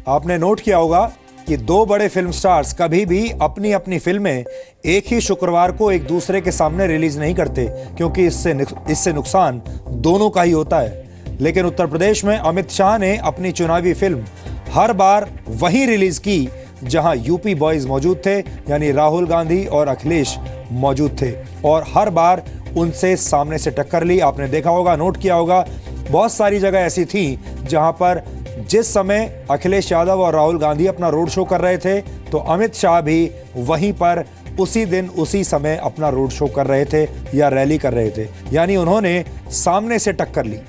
आपने नोट किया होगा कि दो बड़े फिल्म स्टार्स कभी भी अपनी अपनी फिल्में एक ही शुक्रवार को एक दूसरे के सामने रिलीज नहीं करते, क्योंकि इससे नुकसान दोनों का ही होता है। लेकिन उत्तर प्रदेश में अमित शाह ने अपनी चुनावी फिल्म हर बार वहीं रिलीज की जहां यूपी बॉयज मौजूद थे, यानी राहुल गांधी और अखिलेश मौजूद थे, और हर बार उनसे सामने से टक्कर ली। आपने देखा होगा, नोट किया होगा, बहुत सारी जगह ऐसी थी जहां पर जिस समय अखिलेश यादव और राहुल गांधी अपना रोड शो कर रहे थे, तो अमित शाह भी वहीं पर उसी दिन उसी समय अपना रोड शो कर रहे थे या रैली कर रहे थे, यानी उन्होंने सामने से टक्कर ली।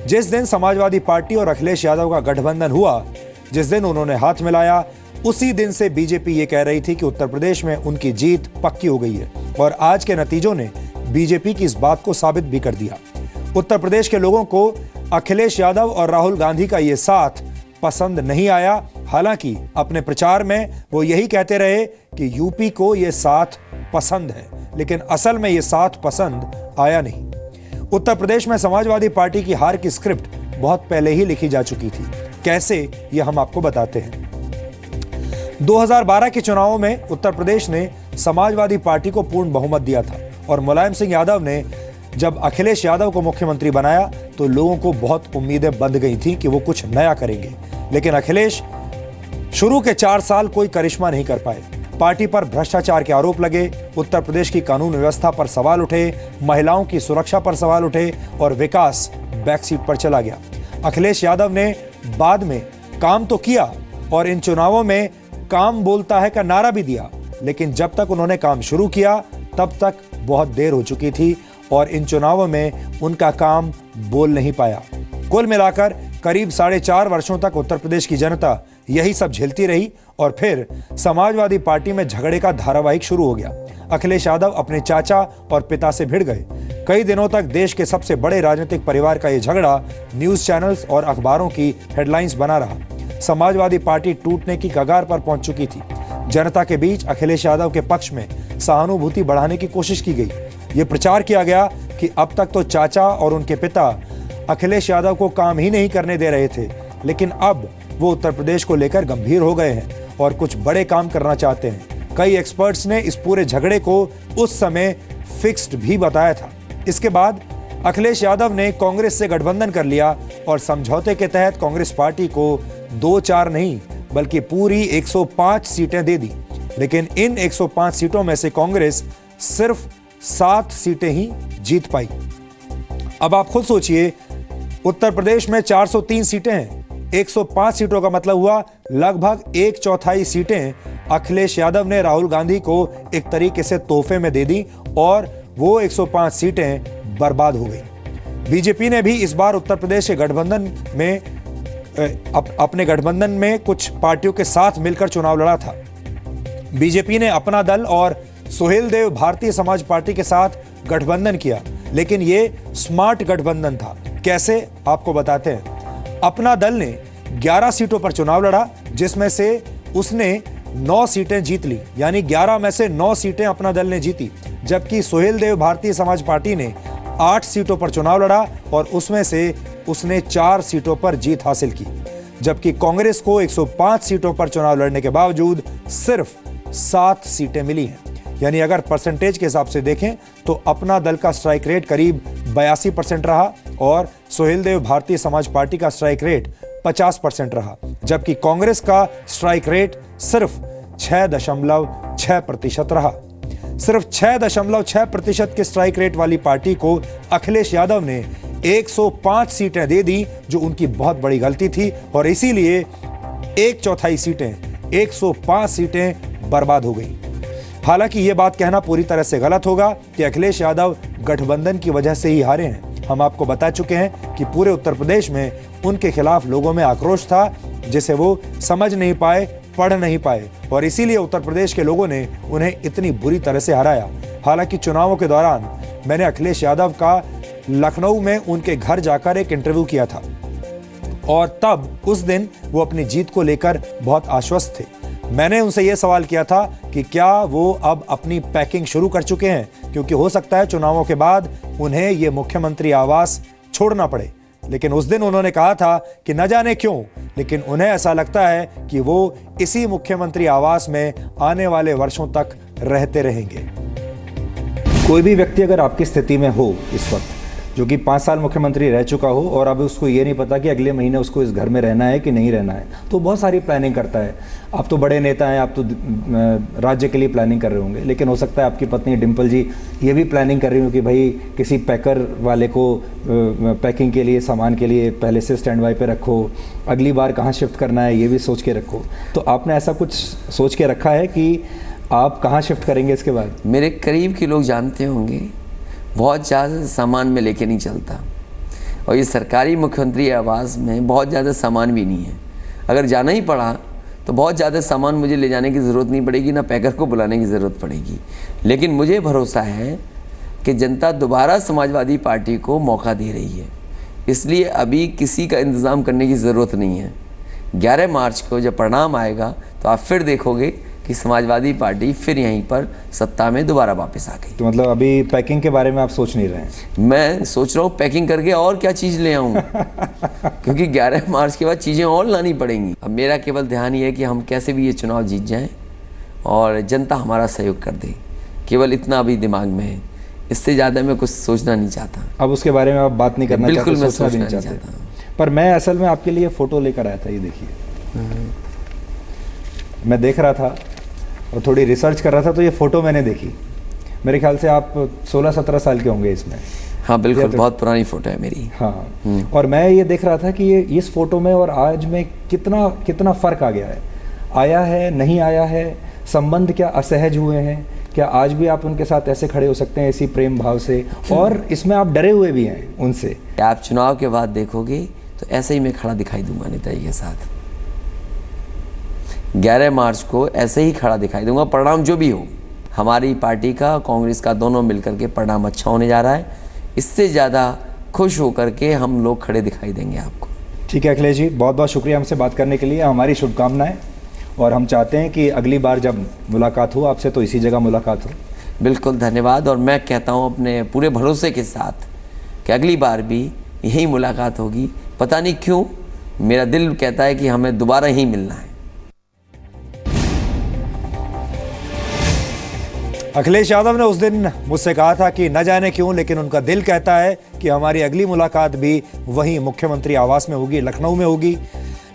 जिस दिन समाजवादी पार्टी और अखिलेश यादव का गठबंधन हुआ, जिस दिन उन्होंने हाथ मिलाया, उसी दिन से बीजेपी ये कह रही थी कि उत्तर प्रदेश में उनकी जीत पक्की हो गई है, और आज के नतीजों ने बीजेपी की इस बात को साबित भी कर दिया। उत्तर प्रदेश के लोगों को अखिलेश यादव और राहुल गांधी का ये साथ पसंद नहीं आया। हालांकि अपने प्रचार में वो यही कहते रहे कि यूपी को ये साथ पसंद है, लेकिन असल में ये साथ पसंद आया नहीं। उत्तर प्रदेश में समाजवादी पार्टी की हार की स्क्रिप्ट बहुत पहले ही लिखी जा चुकी थी। कैसे, ये हम आपको बताते हैं। 2012 के चुनावों में उत्तर प्रदेश ने समाजवादी पार्टी को पूर्ण बहुमत दिया था, और मुलायम सिंह यादव ने जब अखिलेश यादव को मुख्यमंत्री बनाया तो लोगों को बहुत उम्मीदें बंध गई थी कि वो कुछ नया करेंगे। लेकिन अखिलेश शुरू के 4 साल कोई करिश्मा नहीं कर पाए। पार्टी पर भ्रष्टाचार के आरोप लगे, उत्तर प्रदेश की कानून व्यवस्था पर सवाल उठे, महिलाओं की सुरक्षा पर सवाल उठे, और विकास बैकसीट पर चला गया। अखिलेश यादव ने बाद में काम तो किया और इन चुनावों में काम बोलता है का नारा भी दिया, लेकिन जब तक उन्होंने काम शुरू किया तब तक बहुत देर हो चुकी थी, और इन चुनावों में उनका काम बोल नहीं पाया। कुल मिलाकर करीब 4.5 वर्षों तक उत्तर प्रदेश की जनता यही सब झेलती रही, और फिर समाजवादी पार्टी में झगड़े का धारावाहिक शुरू हो गया। अखिलेश यादव अपने चाचा और पिता से भिड़ गए। कई दिनों तक देश के सबसे बड़े राजनीतिक परिवार का यह झगड़ा न्यूज चैनल्स और अखबारों की हेडलाइंस बना रहा। समाजवादी पार्टी टूटने की कगार पर पहुंच चुकी थी। जनता के बीच अखिलेश यादव के पक्ष में सहानुभूति बढ़ाने की कोशिश की गई। ये प्रचार किया गया कि अब तक तो चाचा और उनके पिता अखिलेश यादव को काम ही नहीं करने दे रहे थे, लेकिन अब वो उत्तर प्रदेश को लेकर गंभीर हो गए हैं और कुछ बड़े काम करना चाहते हैं। कई एक्सपर्ट्स ने इस पूरे झगड़े को उस समय फिक्स्ड भी बताया था। इसके बाद अखिलेश यादव ने कांग्रेस से गठबंधन कर लिया और समझौते के तहत कांग्रेस पार्टी को 2-4 नहीं बल्कि पूरी 105 सीटें दे दी। लेकिन इन 105 सीटों में से कांग्रेस सिर्फ 7 सीटें ही जीत पाई। अब आप खुद सोचिए, उत्तर प्रदेश में 403 सीटें हैं, 105 सीटों का मतलब हुआ लगभग 1/4 सीटें अखिलेश यादव ने राहुल गांधी को एक तरीके से तोहफे में दे दी, और वो 105 सीटें बर्बाद हो गई। बीजेपी ने भी इस बार उत्तर प्रदेश के गठबंधन में अपने गठबंधन में कुछ पार्टियों के साथ मिलकर चुनाव लड़ा था। बीजेपी ने अपना दल और सुहेल देव भारतीय समाज पार्टी के साथ गठबंधन किया, लेकिन ये स्मार्ट गठबंधन था। कैसे, आपको बताते हैं। अपना दल ने 11 सीटों पर चुनाव लड़ा, जिसमें से उसने 9 सीटें जीत ली, यानी 11 में से 9 सीटें अपना दल ने जीती। जबकि सुहेल देव भारतीय समाज पार्टी ने 8 सीटों पर चुनाव लड़ा और उसमें से उसने 4 सीटों पर जीत हासिल की। जबकि कांग्रेस को 105 सीटों पर चुनाव लड़ने के बावजूद सिर्फ 7 सीटें मिली हैं। यानी अगर परसेंटेज के हिसाब से देखें तो अपना दल का स्ट्राइक रेट करीब 82% रहा और सुहेल देव भारतीय समाज पार्टी का स्ट्राइक रेट 50% रहा, जबकि कांग्रेस का स्ट्राइक रेट सिर्फ 6.6% रहा। सिर्फ 6.6% के स्ट्राइक रेट वाली पार्टी को अखिलेश यादव ने 105 सीटें दे दी, जो उनकी बहुत बड़ी गलती थी, और इसीलिए 1/4 सीटें, 105 सीटें बर्बाद हो गई। हालांकि ये बात कहना पूरी तरह से गलत होगा कि अखिलेश यादव गठबंधन की वजह से ही हारे हैं। हम आपको बता चुके हैं कि पूरे उत्तर प्रदेश में उनके खिलाफ लोगों में आक्रोश था, जिसे वो समझ नहीं पाए, पढ़ नहीं पाए, और इसीलिए उत्तर प्रदेश के लोगों ने उन्हें इतनी बुरी तरह से हराया। हालांकि चुनावों के दौरान मैंने अखिलेश यादव का लखनऊ में उनके घर जाकर एक इंटरव्यू किया था, और तब उस दिन वो अपनी जीत को लेकर बहुत आश्वस्त थे। मैंने उनसे यह सवाल किया था कि क्या वो अब अपनी पैकिंग शुरू कर चुके हैं, क्योंकि हो सकता है चुनावों के बाद उन्हें ये मुख्यमंत्री आवास छोड़ना पड़े। लेकिन उस दिन उन्होंने कहा था कि न जाने क्यों, लेकिन उन्हें ऐसा लगता है कि वो इसी मुख्यमंत्री आवास में आने वाले वर्षों तक रहते रहेंगे। कोई भी व्यक्ति अगर आपकी स्थिति में हो इस वक्त, जो कि 5 साल मुख्यमंत्री रह चुका हो और अब उसको ये नहीं पता कि अगले महीने उसको इस घर में रहना है कि नहीं रहना है, तो बहुत सारी प्लानिंग करता है। आप तो बड़े नेता हैं, आप तो राज्य के लिए प्लानिंग कर रहे होंगे, लेकिन हो सकता है आपकी पत्नी डिम्पल जी ये भी प्लानिंग कर रही हो कि भाई किसी पैकर वाले को पैकिंग के लिए, सामान के लिए पहले से स्टैंड बाय पे रखो, अगली बार कहाँ शिफ्ट करना है ये भी सोच के रखो। तो आपने ऐसा कुछ सोच के रखा है कि आप कहाँ शिफ्ट करेंगे इसके बाद? मेरे करीब के लोग जानते होंगे, बहुत ज़्यादा सामान में लेके नहीं चलता, और ये सरकारी मुख्यमंत्री आवास में बहुत ज़्यादा सामान भी नहीं है। अगर जाना ही पड़ा तो बहुत ज़्यादा सामान मुझे ले जाने की ज़रूरत नहीं पड़ेगी, ना पैकर को बुलाने की ज़रूरत पड़ेगी। लेकिन मुझे भरोसा है कि जनता दोबारा समाजवादी पार्टी को मौका दे रही है, इसलिए अभी किसी का इंतज़ाम करने की ज़रूरत नहीं है। 11 मार्च को जब परिणाम आएगा तो आप फिर देखोगे कि समाजवादी पार्टी फिर यहीं पर सत्ता में दोबारा वापस आ गई। तो मतलब अभी पैकिंग के बारे में आप सोच नहीं रहे हैं? मैं सोच रहा हूँ पैकिंग करके और क्या चीज़ ले आऊँ क्योंकि 11 मार्च के बाद चीज़ें और लानी पड़ेंगी। अब मेरा केवल ध्यान ये है कि हम कैसे भी ये चुनाव जीत जाएं और जनता हमारा सहयोग कर दे, केवल इतना अभी दिमाग में है, इससे ज़्यादा मैं कुछ सोचना नहीं चाहता। अब उसके बारे में आप बात नहीं करना चाहते? बिल्कुल मैं सोचना नहीं चाहता। पर मैं असल में आपके लिए फ़ोटो लेकर आया था, ये देखिए। मैं देख रहा था और थोड़ी रिसर्च कर रहा था, तो ये फ़ोटो मैंने देखी। मेरे ख्याल से आप 16-17 साल के होंगे इसमें। हाँ बिल्कुल, तो बहुत पुरानी फ़ोटो है मेरी। हाँ, और मैं ये देख रहा था कि ये इस फ़ोटो में और आज में कितना फ़र्क आ गया है, आया है, नहीं आया है, संबंध क्या असहज हुए हैं, क्या आज भी आप उनके साथ ऐसे खड़े हो सकते हैं इसी प्रेम भाव से, और इसमें आप डरे हुए भी हैं उनसे। आप चुनाव के बाद देखोगे तो ऐसे ही मैं खड़ा दिखाई दूंगा नेताजी के साथ। 11 मार्च को ऐसे ही खड़ा दिखाई दूंगा, परिणाम जो भी हो। हमारी पार्टी का, कांग्रेस का, दोनों मिलकर के परिणाम अच्छा होने जा रहा है। इससे ज़्यादा खुश होकर के हम लोग खड़े दिखाई देंगे आपको। ठीक है अखिलेश जी, बहुत बहुत शुक्रिया हमसे बात करने के लिए। हमारी शुभकामनाएं, और हम चाहते हैं कि अगली बार जब मुलाकात हो आपसे तो इसी जगह मुलाकात हो। बिल्कुल, धन्यवाद। और मैं कहता हूँ अपने पूरे भरोसे के साथ कि अगली बार भी यही मुलाकात होगी। पता नहीं क्यों मेरा दिल कहता है कि हमें दोबारा ही मिलना है। अखिलेश यादव ने उस दिन मुझसे कहा था कि न जाने क्यों, लेकिन उनका दिल कहता है कि हमारी अगली मुलाकात भी वहीं मुख्यमंत्री आवास में होगी, लखनऊ में होगी।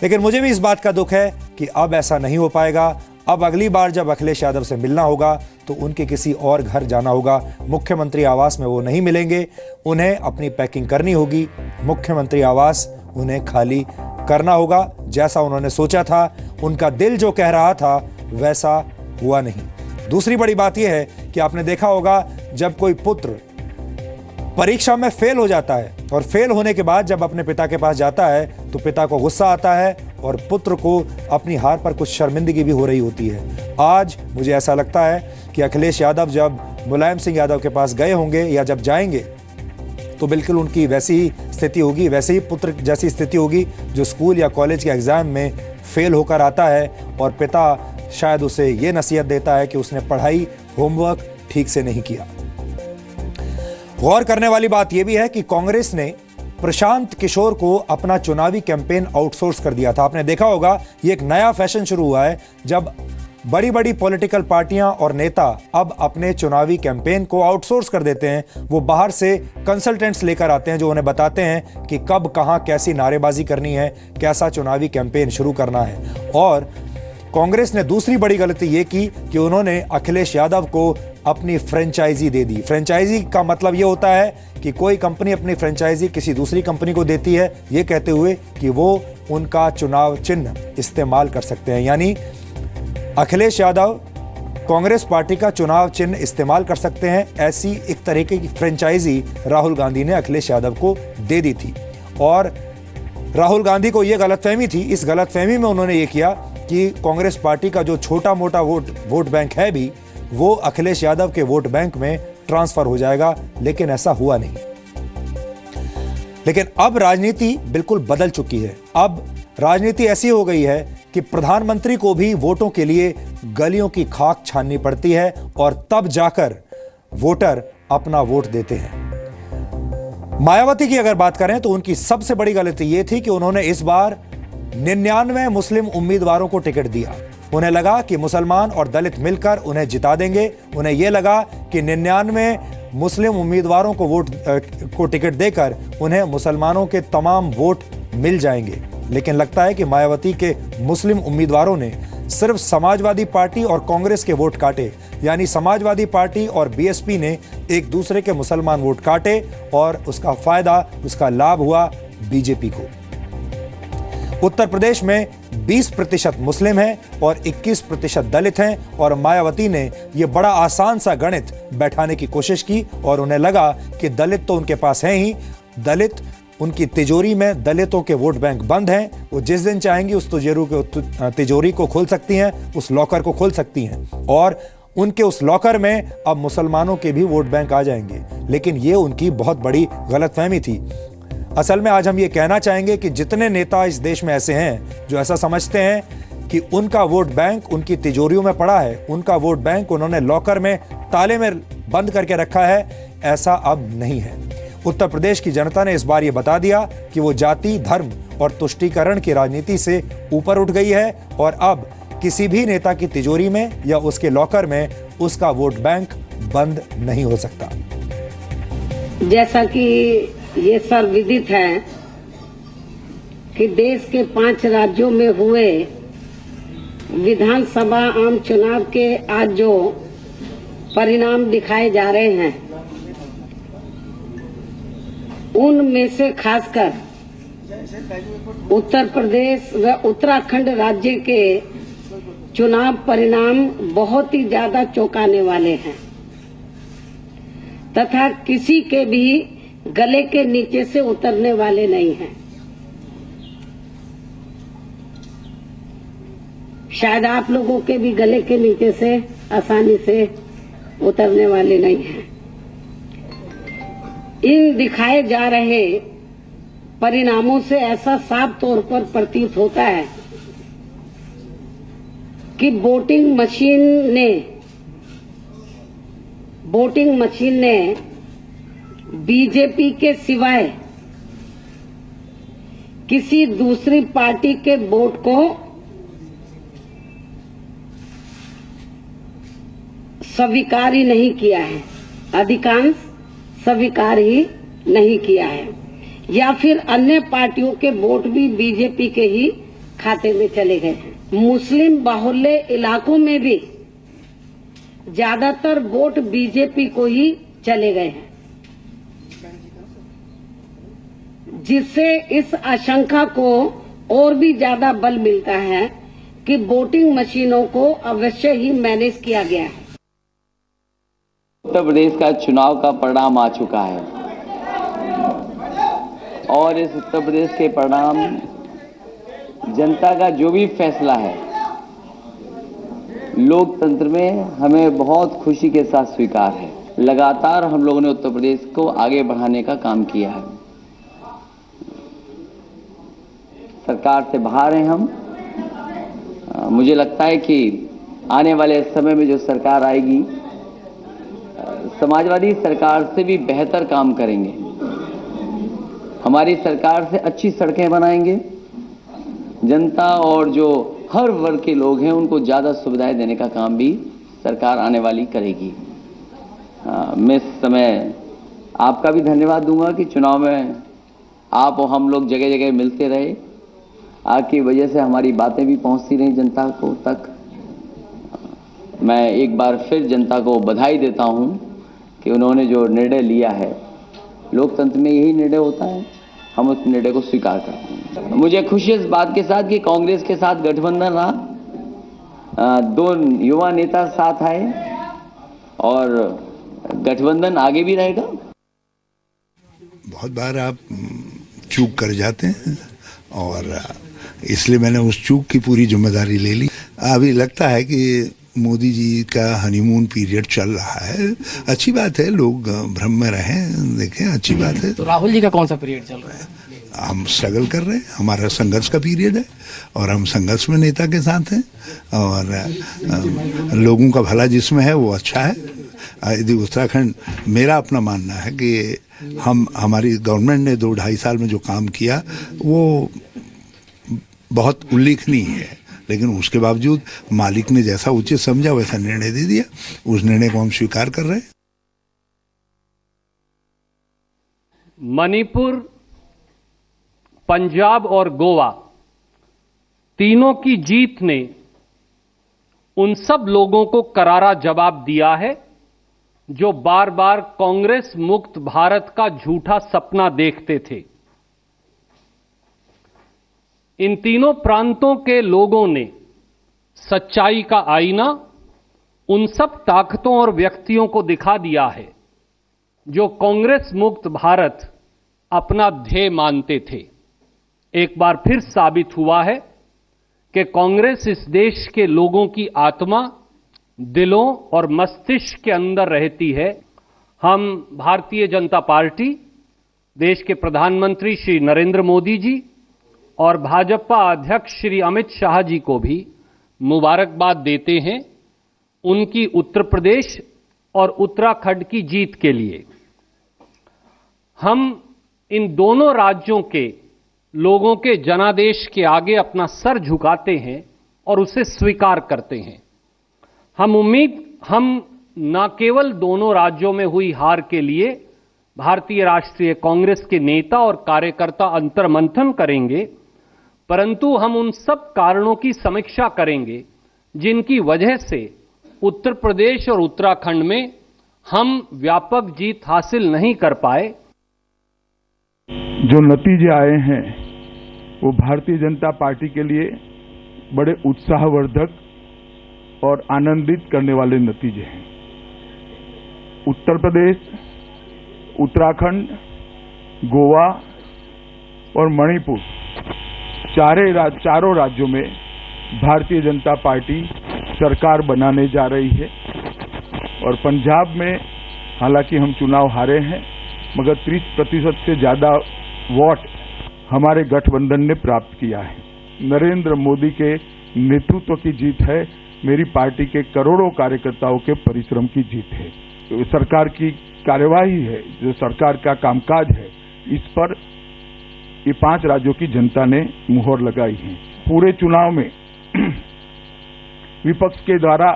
लेकिन मुझे भी इस बात का दुख है कि अब ऐसा नहीं हो पाएगा। अब अगली बार जब अखिलेश यादव से मिलना होगा तो उनके किसी और घर जाना होगा, मुख्यमंत्री आवास में वो नहीं मिलेंगे। उन्हें अपनी पैकिंग करनी होगी, मुख्यमंत्री आवास उन्हें खाली करना होगा। जैसा उन्होंने सोचा था, उनका दिल जो कह रहा था वैसा हुआ नहीं। दूसरी बड़ी बात यह है कि आपने देखा होगा, जब कोई पुत्र परीक्षा में फेल हो जाता है और फेल होने के बाद जब अपने पिता के पास जाता है तो पिता को गुस्सा आता है और पुत्र को अपनी हार पर कुछ शर्मिंदगी भी हो रही होती है। आज मुझे ऐसा लगता है कि अखिलेश यादव जब मुलायम सिंह यादव के पास गए होंगे या जब जाएंगे तो बिल्कुल उनकी वैसी ही स्थिति होगी, वैसे ही पुत्र जैसी स्थिति होगी जो स्कूल या कॉलेज के एग्जाम में फेल होकर आता है और पिता शायद उसे ये नसीहत देता है कि उसने पढ़ाई, होमवर्क ठीक से नहीं किया। गौर करने वाली बात यह भी है कि कांग्रेस ने प्रशांत किशोर को अपना चुनावी कैंपेन आउटसोर्स कर दिया था। आपने देखा होगा, ये एक नया फैशन शुरू हुआ है जब बड़ी बड़ी पॉलिटिकल पार्टियां और नेता अब अपने चुनावी कैंपेन को आउटसोर्स कर देते हैं। वो बाहर से कंसल्टेंट्स लेकर आते हैं जो उन्हें बताते हैं कि कब, कहां, कैसी नारेबाजी करनी है, कैसा चुनावी कैंपेन शुरू करना है। और कांग्रेस ने दूसरी बड़ी गलती ये की कि उन्होंने अखिलेश यादव को अपनी फ्रेंचाइजी दे दी। फ्रेंचाइजी का मतलब ये होता है कि कोई कंपनी अपनी फ्रेंचाइजी किसी दूसरी कंपनी को देती है, ये कहते हुए कि वो उनका चुनाव चिन्ह इस्तेमाल कर सकते हैं। यानी अखिलेश यादव कांग्रेस पार्टी का चुनाव चिन्ह इस्तेमाल कर सकते हैं। ऐसी एक तरीके की फ्रेंचाइजी राहुल गांधी ने अखिलेश यादव को दे दी थी और राहुल गांधी को यह गलतफहमी थी। इस गलतफहमी में उन्होंने ये किया कि कांग्रेस पार्टी का जो छोटा मोटा वोट बैंक है भी, वो अखिलेश यादव के वोट बैंक में ट्रांसफर हो जाएगा, लेकिन ऐसा हुआ नहीं। लेकिन अब राजनीति बिल्कुल बदल चुकी है। अब राजनीति ऐसी हो गई है कि प्रधानमंत्री को भी वोटों के लिए गलियों की खाक छाननी पड़ती है और तब जाकर वोटर अपना वोट देते हैं। मायावती की अगर बात करें तो उनकी सबसे बड़ी गलती यह थी कि उन्होंने इस बार 99 मुस्लिम उम्मीदवारों को टिकट दिया। उन्हें लगा कि मुसलमान और दलित मिलकर उन्हें जिता देंगे। उन्हें यह लगा कि 99 मुस्लिम उम्मीदवारों को टिकट देकर उन्हें मुसलमानों के तमाम वोट मिल जाएंगे। लेकिन लगता है कि मायावती के मुस्लिम उम्मीदवारों ने सिर्फ समाजवादी पार्टी और कांग्रेस के वोट काटे, यानी समाजवादी पार्टी और बीएसपी ने एक दूसरे के मुसलमान वोट काटे और उसका फायदा, उसका लाभ हुआ बीजेपी को। उत्तर प्रदेश में 20% मुस्लिम हैं और 21% दलित हैं और मायावती ने यह बड़ा आसान सा गणित बैठाने की कोशिश की और उन्हें लगा कि दलित तो उनके पास हैं ही, दलित उनकी तिजोरी में, दलितों के वोट बैंक बंद हैं, वो जिस दिन चाहेंगी उस तिजोरी को खोल सकती हैं, उस लॉकर को खोल सकती हैं और उनके उस लॉकर में अब मुसलमानों के भी वोट बैंक आ जाएंगे। लेकिन ये उनकी बहुत बड़ी गलतफहमी थी। असल में आज हम ये कहना चाहेंगे कि जितने नेता इस देश में ऐसे हैं जो ऐसा समझते हैं कि उनका वोट बैंक उनकी तिजोरियों में पड़ा है, उनका वोट बैंक उन्होंने लॉकर में ताले में बंद करके रखा है, ऐसा अब नहीं है। उत्तर प्रदेश की जनता ने इस बार ये बता दिया कि वो जाति, धर्म और तुष्टीकरण की राजनीति से ऊपर उठ गई है और अब किसी भी नेता की तिजोरी में या उसके लॉकर में उसका वोट बैंक बंद नहीं हो सकता। जैसा कि ये सर्वविदित है कि देश के 5 राज्यों में हुए विधानसभा आम चुनाव के आज जो परिणाम दिखाए जा रहे हैं, उनमें से खासकर उत्तर प्रदेश व उत्तराखंड राज्य के चुनाव परिणाम बहुत ही ज्यादा चौंकाने वाले हैं तथा किसी के भी गले के नीचे से उतरने वाले नहीं हैं। शायद आप लोगों के भी गले के नीचे से आसानी से उतरने वाले नहीं हैं। इन दिखाए जा रहे परिणामों से ऐसा साफ तौर पर प्रतीत होता है कि वोटिंग मशीन ने बीजेपी के सिवाय किसी दूसरी पार्टी के वोट को स्वीकार ही नहीं किया है, अधिकांश स्वीकार ही नहीं किया है, या फिर अन्य पार्टियों के वोट भी बीजेपी के ही खाते में चले गए हैं। मुस्लिम बाहुल्य इलाकों में भी ज्यादातर वोट बीजेपी को ही चले गए हैं, जिससे इस आशंका को और भी ज्यादा बल मिलता है कि वोटिंग मशीनों को अवश्य ही मैनेज किया गया है। उत्तर प्रदेश का चुनाव का परिणाम आ चुका है और इस उत्तर प्रदेश के परिणाम, जनता का जो भी फैसला है, लोकतंत्र में हमें बहुत खुशी के साथ स्वीकार है। लगातार हम लोगों ने उत्तर प्रदेश को आगे बढ़ाने का काम किया है। सरकार से बाहर हैं हम। मुझे लगता है कि आने वाले समय में जो सरकार आएगी, समाजवादी सरकार से भी बेहतर काम करेंगे। हमारी सरकार से अच्छी सड़कें बनाएंगे, जनता और जो हर वर्ग के लोग हैं उनको ज़्यादा सुविधाएं देने का काम भी सरकार आने वाली करेगी। मैं इस समय आपका भी धन्यवाद दूंगा कि चुनाव में आप और हम लोग जगह जगह मिलते रहे। आपकी वजह से हमारी बातें भी पहुंचती रही जनता को तक। मैं एक बार फिर जनता को बधाई देता हूं कि उन्होंने जो निर्णय लिया है, लोकतंत्र में यही निर्णय होता है, हम उस निर्णय को स्वीकार करते हैं। मुझे खुशी इस बात के साथ कि कांग्रेस के साथ गठबंधन रहा, 2 युवा नेता साथ आए और गठबंधन आगे भी रहेगा। बहुत बार आप चूक कर जाते हैं और इसलिए मैंने उस चूक की पूरी जिम्मेदारी ले ली। अभी लगता है कि मोदी जी का हनीमून पीरियड चल रहा है, अच्छी बात है, लोग भ्रम में रहें, देखें, अच्छी बात है। तो राहुल जी का कौन सा पीरियड चल रहा है? हम स्ट्रगल कर रहे हैं, हमारा संघर्ष का पीरियड है और हम संघर्ष में नेता के साथ हैं और लोगों का भला जिसमें है वो अच्छा है। यदि उत्तराखंड, मेरा अपना मानना है कि हमारी गवर्नमेंट ने 2-2.5 साल में जो काम किया वो बहुत उल्लेखनीय है, लेकिन उसके बावजूद मालिक ने जैसा उचित समझा वैसा निर्णय दे दिया। उस निर्णय को हम स्वीकार कर रहे हैं। मणिपुर, पंजाब और गोवा तीनों की जीत ने उन सब लोगों को करारा जवाब दिया है जो बार बार कांग्रेस मुक्त भारत का झूठा सपना देखते थे। इन तीनों प्रांतों के लोगों ने सच्चाई का आईना उन सब ताकतों और व्यक्तियों को दिखा दिया है जो कांग्रेस मुक्त भारत अपना ध्येय मानते थे। एक बार फिर साबित हुआ है कि कांग्रेस इस देश के लोगों की आत्मा, दिलों और मस्तिष्क के अंदर रहती है। हम भारतीय जनता पार्टी, देश के प्रधानमंत्री श्री नरेंद्र मोदी जी और भाजपा अध्यक्ष श्री अमित शाह जी को भी मुबारकबाद देते हैं उनकी उत्तर प्रदेश और उत्तराखंड की जीत के लिए। हम इन दोनों राज्यों के लोगों के जनादेश के आगे अपना सर झुकाते हैं और उसे स्वीकार करते हैं। हम न केवल दोनों राज्यों में हुई हार के लिए भारतीय राष्ट्रीय कांग्रेस के नेता और कार्यकर्ता अंतर्मंथन करेंगे, परंतु हम उन सब कारणों की समीक्षा करेंगे जिनकी वजह से उत्तर प्रदेश और उत्तराखंड में हम व्यापक जीत हासिल नहीं कर पाए। जो नतीजे आए हैं वो भारतीय जनता पार्टी के लिए बड़े उत्साहवर्धक और आनंदित करने वाले नतीजे हैं। उत्तर प्रदेश, उत्तराखंड, गोवा और मणिपुर चारों राज्यों में भारतीय जनता पार्टी सरकार बनाने जा रही है और पंजाब में हालांकि हम चुनाव हारे हैं मगर 30% से ज्यादा वोट हमारे गठबंधन ने प्राप्त किया है। नरेंद्र मोदी के नेतृत्व की जीत है, मेरी पार्टी के करोड़ों कार्यकर्ताओं के परिश्रम की जीत है। तो सरकार की कार्यवाही है, जो सरकार का कामकाज है, इस पर ये 5 राज्यों की जनता ने मुहर लगाई है। पूरे चुनाव में विपक्ष के द्वारा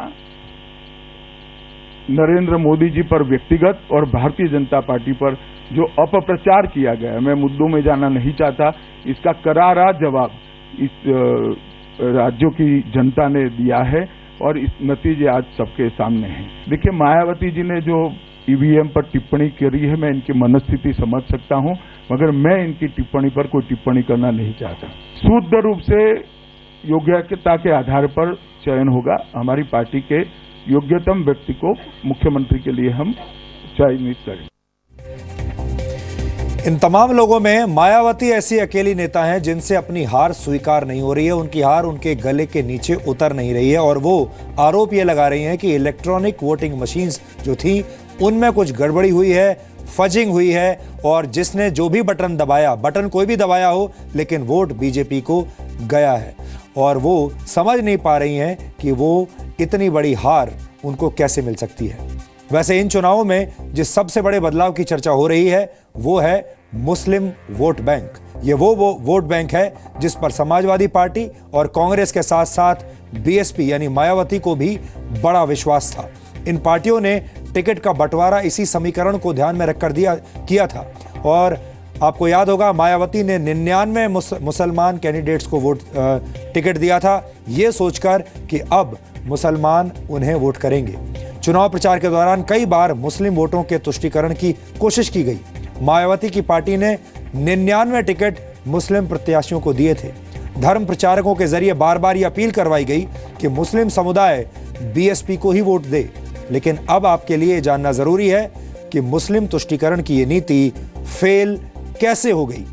नरेंद्र मोदी जी पर व्यक्तिगत और भारतीय जनता पार्टी पर जो अपप्रचार किया गया, मैं मुद्दों में जाना नहीं चाहता, इसका करारा जवाब इस राज्यों की जनता ने दिया है और इस नतीजे आज सबके सामने हैं। देखिए, मायावती जी ने जो ईवीएम पर टिप्पणी करी है, मैं इनकी मनस्थिति समझ सकता हूं, मगर मैं इनकी टिप्पणी पर कोई टिप्पणी करना नहीं चाहता। शुद्ध रूप से योग्यता के आधार पर चयन होगा। हमारी पार्टी के योग्यतम व्यक्ति को मुख्यमंत्री के लिए हम चयनित करें। इन तमाम लोगों में मायावती ऐसी अकेली नेता हैं जिनसे अपनी हार स्वीकार नहीं हो रही है। उनकी हार उनके गले के नीचे उतर नहीं रही है और वो आरोप ये लगा रही हैं कि इलेक्ट्रॉनिक वोटिंग मशीन्स जो थी उनमें कुछ गड़बड़ी हुई है, फजिंग हुई है और जिसने जो भी बटन दबाया, बटन कोई भी दबाया हो, लेकिन वोट बीजेपी को गया है और वो समझ नहीं पा रही हैं कि वो इतनी बड़ी हार उनको कैसे मिल सकती है। वैसे इन चुनावों में जिस सबसे बड़े बदलाव की चर्चा हो रही है वो है मुस्लिम वोट बैंक। ये वो वोट बैंक है जिस पर समाजवादी पार्टी और कांग्रेस के साथ साथ बीएसपी यानी मायावती को भी बड़ा विश्वास था। इन पार्टियों ने टिकट का बंटवारा इसी समीकरण को ध्यान में रखकर किया था और आपको याद होगा मायावती ने 99 मुसलमान कैंडिडेट्स को टिकट दिया था, ये सोचकर कि अब मुसलमान उन्हें वोट करेंगे। चुनाव प्रचार के दौरान कई बार मुस्लिम वोटों के तुष्टीकरण की कोशिश की गई। मायावती की पार्टी ने 99 टिकट मुस्लिम प्रत्याशियों को दिए थे। धर्म प्रचारकों के जरिए बार बार यह अपील करवाई गई कि मुस्लिम समुदाय बीएसपी को ही वोट दे, लेकिन अब आपके लिए जानना जरूरी है कि मुस्लिम तुष्टीकरण की ये नीति फेल कैसे हो गई।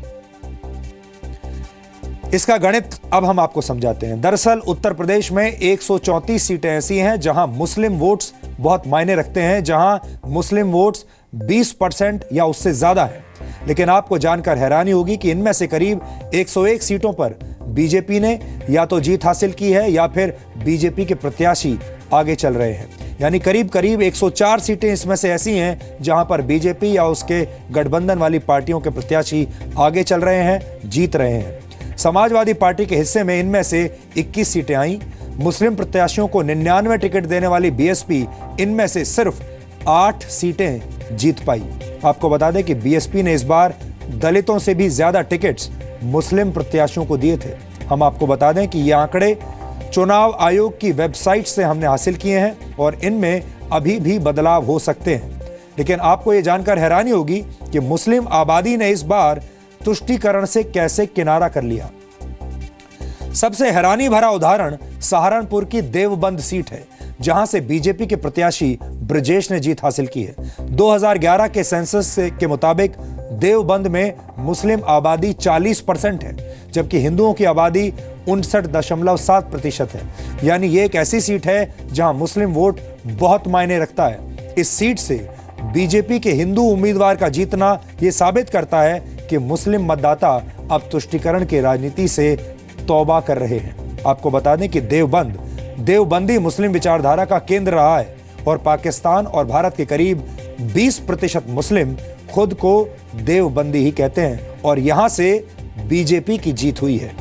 इसका गणित अब हम आपको समझाते हैं। दरअसल उत्तर प्रदेश में 134 सीटें ऐसी हैं जहां मुस्लिम वोट्स बहुत मायने रखते हैं, जहां मुस्लिम वोट्स 20% या उससे ज्यादा है। लेकिन आपको जानकर हैरानी होगी कि इनमें से करीब 101 सीटों पर बीजेपी ने या तो जीत हासिल की है या फिर बीजेपी के प्रत्याशी आगे चल रहे हैं। यानी करीब करीब 104 सीटें इसमें से ऐसी हैं जहां पर बीजेपी या उसके गठबंधन वाली पार्टियों के प्रत्याशी आगे चल रहे हैं, जीत रहे हैं। समाजवादी पार्टी के हिस्से में इनमें से 21 सीटें आईं। मुस्लिम प्रत्याशियों को 99 टिकट देने वाली बीएसपी इनमें से सिर्फ 8 सीटें जीत पाई। आपको बता दें कि बीएसपी ने इस बार दलितों से भी ज्यादा टिकट्स मुस्लिम प्रत्याशियों को दिए थे। हम आपको बता दें कि ये आंकड़े चुनाव आयोग की वेबसाइट से हमने हासिल किए हैं और इनमें अभी भी बदलाव हो सकते हैं। लेकिन आपको ये जानकर हैरानी होगी कि मुस्लिम आबादी ने इस बार तुष्टीकरण से कैसे किनारा कर लिया। सबसे हैरानी भरा उदाहरण सहारनपुर की देवबंद सीट है, जहां से बीजेपी के प्रत्याशी ब्रजेश ने जीत हासिल की है। 2011 के सेंसस के मुताबिक देवबंद में मुस्लिम आबादी 40% है, जबकि हिंदुओं की आबादी 59.7% है। यानी ये एक ऐसी सीट है जहां मुस्लिम वोट बहुत मायने रखता है। इस सीट से बीजेपी के हिंदू उम्मीदवार का जीतना ये साबित करता है कि मुस्लिम मतदाता अब तुष्टीकरण की राजनीति से तौबा कर रहे हैं। आपको बता दें कि देवबंदी मुस्लिम विचारधारा का केंद्र रहा है और पाकिस्तान और भारत के करीब 20% मुस्लिम खुद को देवबंदी ही कहते हैं और यहां से बीजेपी की जीत हुई है।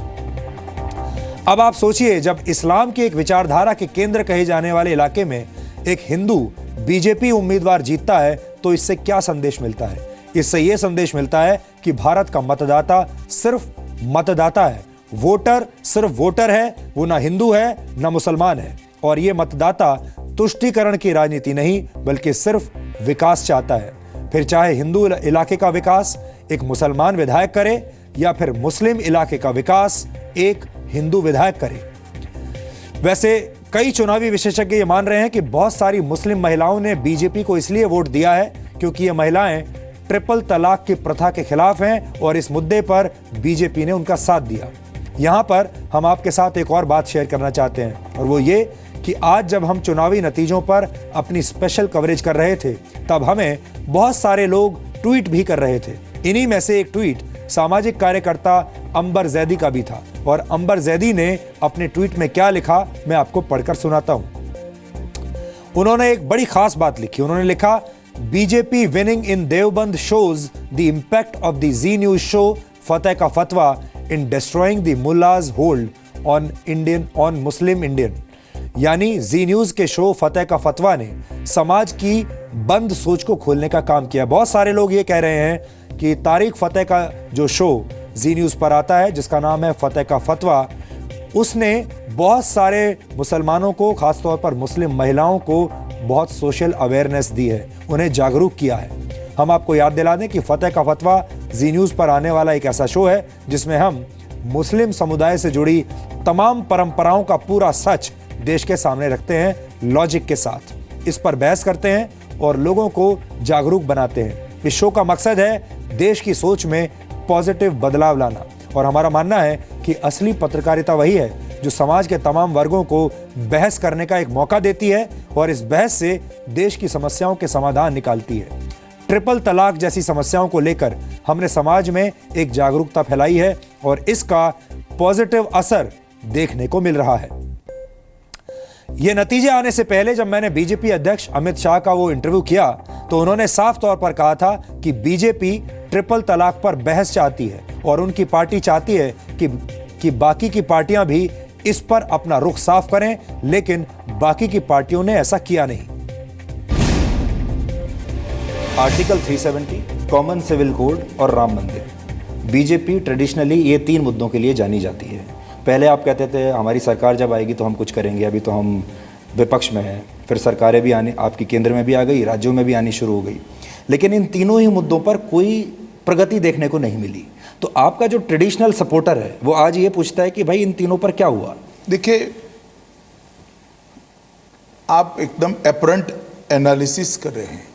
अब आप सोचिए, जब इस्लाम की एक विचारधारा के केंद्र कहे जाने वाले इलाके में एक हिंदू बीजेपी उम्मीदवार जीतता है तो इससे क्या संदेश मिलता है? इससे यह संदेश मिलता है कि भारत का मतदाता सिर्फ मतदाता है, वोटर सिर्फ वोटर है, वो ना हिंदू है ना मुसलमान है। और ये मतदाता तुष्टीकरण की राजनीति नहीं बल्कि सिर्फ विकास चाहता है। फिर चाहे हिंदू इलाके का विकास एक मुसलमान विधायक करे या फिर मुस्लिम इलाके का विकास एक हिंदू विधायक करे। वैसे कई चुनावी विशेषज्ञ ये मान रहे हैं कि बहुत सारी मुस्लिम महिलाओं ने बीजेपी को इसलिए वोट दिया है क्योंकि ये महिलाएं ट्रिपल तलाक की प्रथा के खिलाफ हैं और इस मुद्दे पर बीजेपी ने उनका साथ दिया। यहां पर हम आपके साथ एक और बात शेयर करना चाहते हैं और वो ये कि आज जब हम चुनावी नतीजों पर अपनी स्पेशल कवरेज कर रहे थे तब हमें बहुत सारे लोग ट्वीट भी कर रहे थे। इन्हीं में से एक ट्वीट सामाजिक कार्यकर्ता अंबर जैदी का भी था और अंबर जैदी ने अपने ट्वीट में क्या लिखा मैं आपको पढ़कर सुनाता हूं। उन्होंने एक बड़ी खास बात लिखी। उन्होंने लिखा, BJP winning in Deoband shows the impact of the Zee News show Fateh का फतवा in destroying the mullahs hold on Muslim Indian. यानी जी न्यूज के शो फतेह का फतवा ने समाज की बंद सोच को खोलने का काम किया। बहुत सारे लोग ये कह रहे हैं कि तारिक फतेह का जो शो जी न्यूज पर आता है जिसका नाम है फतेह का फतवा, उसने बहुत सारे मुसलमानों को, खासतौर पर मुस्लिम महिलाओं को बहुत सोशल अवेयरनेस दी है, उन्हें जागरूक किया है। हम आपको याद दिला दें कि फतेह का फतवा जी न्यूज पर आने वाला एक ऐसा शो है जिसमें हम मुस्लिम समुदाय से जुड़ी तमाम परंपराओं का पूरा सच देश के सामने रखते हैं, लॉजिक के साथ इस पर बहस करते हैं और लोगों को जागरूक बनाते हैं। इस शो का मकसद है देश की सोच में पॉजिटिव बदलाव लाना और हमारा मानना है कि असली पत्रकारिता वही है जो समाज के तमाम वर्गों को बहस करने का एक मौका देती है और इस बहस से देश की समस्याओं के समाधान निकालती है। ट्रिपल तलाक जैसी समस्याओं को लेकर हमने समाज में एक जागरूकता फैलाई है और इसका पॉजिटिव असर देखने को मिल रहा है। ये नतीजे आने से पहले जब मैंने बीजेपी अध्यक्ष अमित शाह का वो इंटरव्यू किया तो उन्होंने साफ तौर पर कहा था कि बीजेपी ट्रिपल तलाक पर बहस चाहती है और उनकी पार्टी चाहती है कि बाकी की पार्टियां भी इस पर अपना रुख साफ करें, लेकिन बाकी की पार्टियों ने ऐसा किया नहीं। आर्टिकल 370, कॉमन सिविल कोड और राम मंदिर। बीजेपी ट्रेडिशनली ये 3 मुद्दों के लिए जानी जाती है। पहले आप कहते थे हमारी सरकार जब आएगी तो हम कुछ करेंगे, अभी तो हम विपक्ष में हैं। फिर सरकारें भी आनी, आपकी केंद्र में भी आ गई, राज्यों में भी आनी शुरू हो गई, लेकिन इन तीनों ही मुद्दों पर कोई प्रगति देखने को नहीं मिली। तो आपका जो ट्रेडिशनल सपोर्टर है वो आज ये पूछता है कि भाई इन तीनों पर क्या हुआ? देखिए, आप एकदम एपरेंट एनालिसिस कर रहे हैं।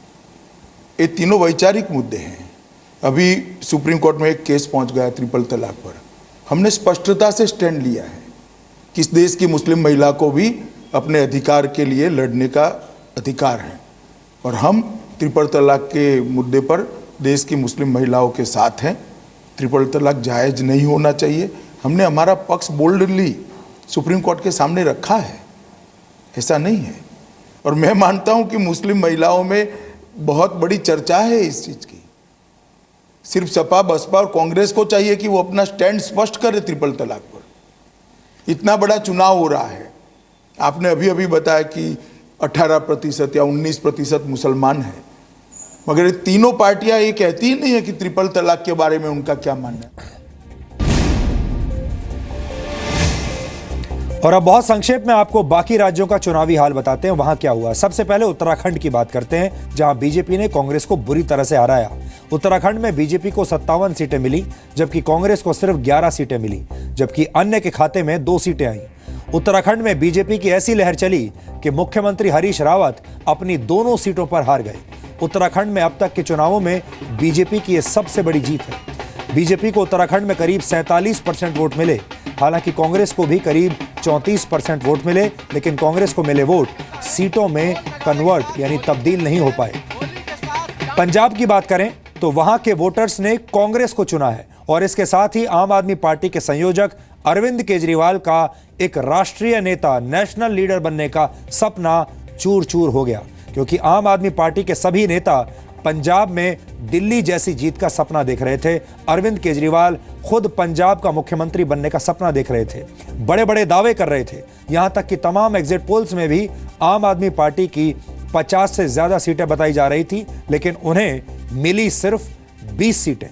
ये तीनों वैचारिक मुद्दे हैं। अभी सुप्रीम कोर्ट में एक केस पहुंच गया ट्रिपल तलाक पर। हमने स्पष्टता से स्टैंड लिया है कि इस देश की मुस्लिम महिला को भी अपने अधिकार के लिए लड़ने का अधिकार है और हम ट्रिपल तलाक के मुद्दे पर देश की मुस्लिम महिलाओं के साथ हैं। ट्रिपल तलाक जायज़ नहीं होना चाहिए। हमने हमारा पक्ष बोल्डली सुप्रीम कोर्ट के सामने रखा है, ऐसा नहीं है। और मैं मानता हूं कि मुस्लिम महिलाओं में बहुत बड़ी चर्चा है इस चीज की। सिर्फ सपा, बसपा और कांग्रेस को चाहिए कि वो अपना स्टैंड स्पष्ट करे ट्रिपल तलाक पर। इतना बड़ा चुनाव हो रहा है, आपने अभी अभी बताया कि 18% या 19% मुसलमान है, मगर ये तीनों पार्टियां ये कहती ही नहीं है कि ट्रिपल तलाक के बारे में उनका क्या मानना है। और अब बहुत संक्षेप में आपको बाकी राज्यों का चुनावी हाल बताते हैं, वहां क्या हुआ। सबसे पहले उत्तराखंड की बात करते हैं, जहां बीजेपी ने कांग्रेस को बुरी तरह से हराया। उत्तराखंड में बीजेपी को 57 सीटें मिली, जबकि कांग्रेस को सिर्फ 11 सीटें मिली, जबकि अन्य के खाते में 2 सीटें आईं। उत्तराखंड में बीजेपी की ऐसी लहर चली कि मुख्यमंत्री हरीश रावत अपनी दोनों सीटों पर हार गए। उत्तराखंड में अब तक के चुनावों में बीजेपी की यह सबसे बड़ी जीत है। बीजेपी को उत्तराखंड में करीब 47% वोट मिले। हालांकि कांग्रेस को भी करीब 34% वोट मिले, लेकिन कांग्रेस को मिले वोट सीटों में कन्वर्ट यानी तब्दील नहीं हो पाए। पंजाब की बात करें तो वहां के वोटर्स ने कांग्रेस को चुना है और इसके साथ ही आम आदमी पार्टी के संयोजक अरविंद केजरीवाल का एक राष्ट्रीय नेता, नेशनल लीडर बनने का सपना चूर चूर हो गया, क्योंकि आम आदमी पार्टी के सभी नेता पंजाब में दिल्ली जैसी जीत का सपना देख रहे थे। अरविंद केजरीवाल खुद पंजाब का मुख्यमंत्री बनने का सपना देख रहे थे, बड़े बड़े दावे कर रहे थे। यहां तक कि तमाम एग्जिट पोल्स में भी आम आदमी पार्टी की 50 से ज्यादा सीटें बताई जा रही थी, लेकिन उन्हें मिली सिर्फ 20 सीटें।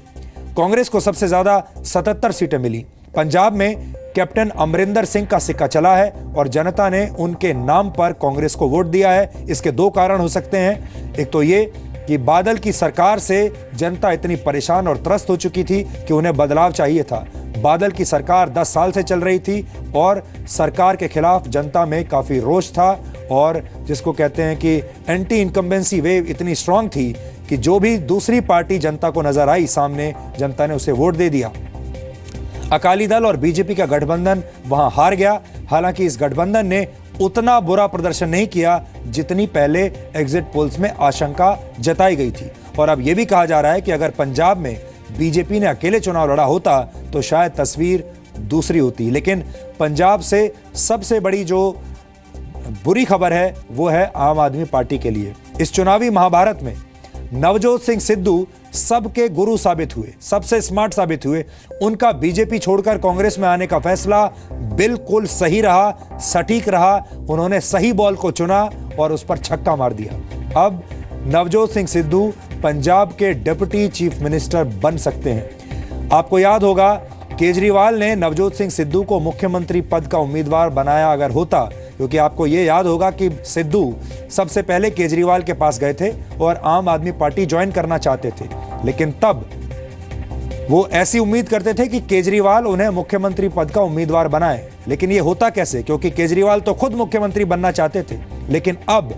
कांग्रेस को सबसे ज्यादा 77 सीटें मिली। पंजाब में कैप्टन अमरिंदर सिंह का सिक्का चला है और जनता ने उनके नाम पर कांग्रेस को वोट दिया है। इसके 2 कारण हो सकते हैं। एक तो ये कि बादल की सरकार से जनता इतनी परेशान और त्रस्त हो चुकी थी कि उन्हें बदलाव चाहिए था। बादल की सरकार 10 साल से चल रही थी और सरकार के खिलाफ जनता में काफी रोष था, और जिसको कहते हैं कि एंटी इनकम्बेंसी वेव इतनी स्ट्रांग थी कि जो भी दूसरी पार्टी जनता को नजर आई सामने, जनता ने उसे वोट दे दिया। अकाली दल और बीजेपी का गठबंधन वहां हार गया। हालांकि इस गठबंधन ने उतना बुरा प्रदर्शन नहीं किया जितनी पहले एग्जिट पोल्स में आशंका जताई गई थी। और अब यह भी कहा जा रहा है कि अगर पंजाब में बीजेपी ने अकेले चुनाव लड़ा होता तो शायद तस्वीर दूसरी होती। लेकिन पंजाब से सबसे बड़ी जो बुरी खबर है वो है आम आदमी पार्टी के लिए। इस चुनावी महाभारत में नवजोत सिंह सिद्धू सबके गुरु साबित हुए, सबसे स्मार्ट साबित हुए। उनका बीजेपी छोड़कर कांग्रेस में आने का फैसला बिल्कुल सही रहा, सटीक रहा। उन्होंने सही बॉल को चुना और उस पर छक्का मार दिया। अब नवजोत सिंह सिद्धू पंजाब के डिप्टी चीफ मिनिस्टर बन सकते हैं। आपको याद होगा केजरीवाल ने नवजोत सिंह सिद्धू को मुख्यमंत्री पद का उम्मीदवार बनाया अगर होता, क्योंकि आपको ये याद होगा कि सिद्धू सबसे पहले केजरीवाल के पास गए थे और आम आदमी पार्टी ज्वाइन करना चाहते थे, लेकिन तब वो ऐसी उम्मीद करते थे कि केजरीवाल उन्हें मुख्यमंत्री पद का उम्मीदवार बनाए। लेकिन ये होता कैसे, क्योंकि केजरीवाल तो खुद मुख्यमंत्री बनना चाहते थे। लेकिन अब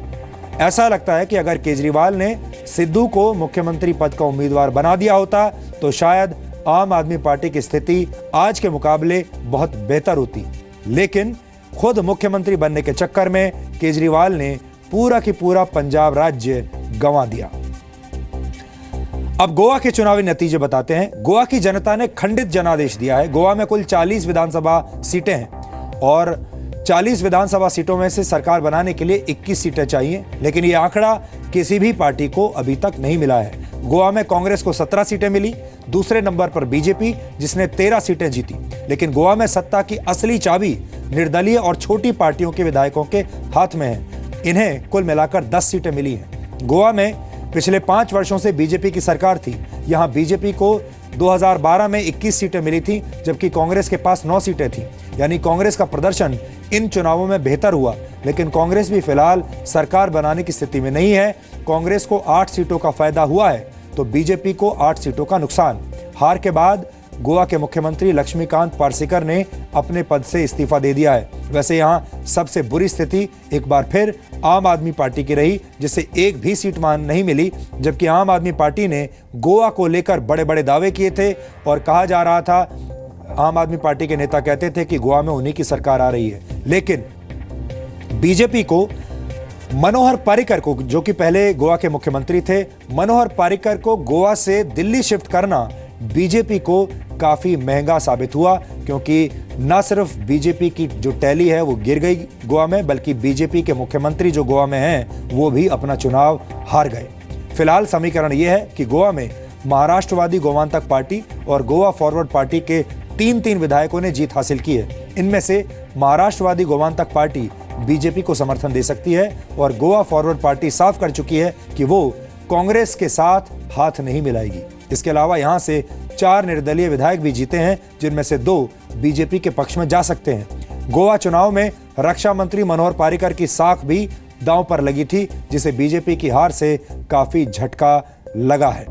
ऐसा लगता है कि अगर केजरीवाल ने सिद्धू को मुख्यमंत्री पद का उम्मीदवार बना दिया होता तो शायद आम आदमी पार्टी की स्थिति आज के मुकाबले बहुत बेहतर होती। लेकिन खुद मुख्यमंत्री बनने के चक्कर में केजरीवाल ने पूरा की पूरा पंजाब राज्य गंवा दिया। अब गोवा के चुनावी नतीजे बताते हैं। गोवा की जनता ने खंडित जनादेश दिया है। गोवा में कुल 40 विधानसभा सीटें हैं और 40 विधानसभा सीटों में से सरकार बनाने के लिए 21 सीटें चाहिए, लेकिन यह आंकड़ा किसी भी पार्टी को अभी तक नहीं मिला है। गोवा में कांग्रेस को 17 सीटें मिली, दूसरे नंबर पर बीजेपी जिसने 13 सीटें जीती। लेकिन गोवा में सत्ता की असली चाबी निर्दलीय और छोटी पार्टियों के विधायकों के हाथ में है। इन्हें कुल मिलाकर 10 सीटें मिली हैं। गोवा में पिछले 5 वर्षों से बीजेपी की सरकार थी। यहां बीजेपी को 2012 में 21 सीटें मिली थी, जबकि कांग्रेस के पास 9 सीटें थी। यानी कांग्रेस का प्रदर्शन इन चुनावों में बेहतर हुआ, लेकिन कांग्रेस भी फिलहाल सरकार बनाने की स्थिति में नहीं है। कांग्रेस को 8 सीटों का फायदा हुआ है तो बीजेपी को 8 सीटों का नुकसान। हार के बाद गोवा के मुख्यमंत्री लक्ष्मीकांत पार्सेकर ने अपने पद से इस्तीफा दे दिया है। वैसे यहां सबसे बुरी स्थिति एक बार फिर आम आदमी पार्टी की रही, जिसे एक भी सीट नहीं मिली, जबकि आम आदमी पार्टी ने गोवा को लेकर बड़े बड़े दावे किए थे और कहा जा रहा था, आम आदमी पार्टी के नेता कहते थे कि गोवा में उन्हीं की सरकार आ रही है। लेकिन बीजेपी को मनोहर पर्रिकर को, जो कि पहले गोवा के मुख्यमंत्री थे, मनोहर पर्रिकर को गोवा से दिल्ली शिफ्ट करना बीजेपी को काफी महंगा साबित हुआ, क्योंकि न सिर्फ बीजेपी की जो टैली है वो गिर गई गोवा में, बल्कि बीजेपी के मुख्यमंत्री जो गोवा में हैं वो भी अपना चुनाव हार गए। फिलहाल समीकरण ये है कि गोवा में महाराष्ट्रवादी गोमांतक पार्टी और गोवा फॉरवर्ड पार्टी के तीन विधायकों ने जीत हासिल की है। इनमें से महाराष्ट्रवादी गोमांतक पार्टी बीजेपी को समर्थन दे सकती है और गोवा फॉरवर्ड पार्टी साफ कर चुकी है कि वो कांग्रेस के साथ हाथ नहीं मिलाएगी। इसके अलावा यहां से 4 निर्दलीय विधायक भी जीते हैं, जिनमें से 2 बीजेपी के पक्ष में जा सकते हैं। गोवा चुनाव में रक्षा मंत्री मनोहर पारिकर की साख भी दांव पर लगी थी, जिसे बीजेपी की हार से काफी झटका लगा है।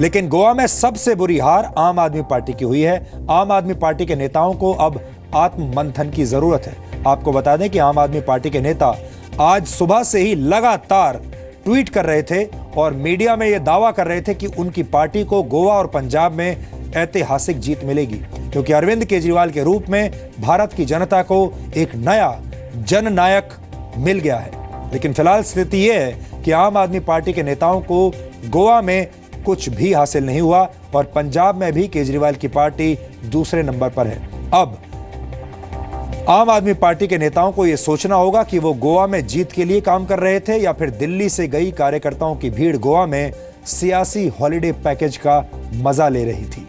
लेकिन गोवा में सबसे बुरी हार आम आदमी पार्टी की हुई है। आम आदमी पार्टी के नेताओं को अब आत्ममंथन की जरूरत है। आपको बता दें कि आम आदमी पार्टी के नेता आज सुबह से ही लगातार ट्वीट कर रहे थे और मीडिया में यह दावा कर रहे थे कि उनकी पार्टी को गोवा और पंजाब में ऐतिहासिक जीत मिलेगी, क्योंकि अरविंद केजरीवाल के रूप में भारत की जनता को एक नया जननायक मिल गया है। लेकिन फिलहाल स्थिति यह है कि आम आदमी पार्टी के नेताओं को गोवा में कुछ भी हासिल नहीं हुआ और पंजाब में भी केजरीवाल की पार्टी दूसरे नंबर पर है। अब आम आदमी पार्टी के नेताओं को यह सोचना होगा कि वो गोवा में जीत के लिए काम कर रहे थे या फिर दिल्ली से गई कार्यकर्ताओं की भीड़ गोवा में सियासी हॉलिडे पैकेज का मजा ले रही थी।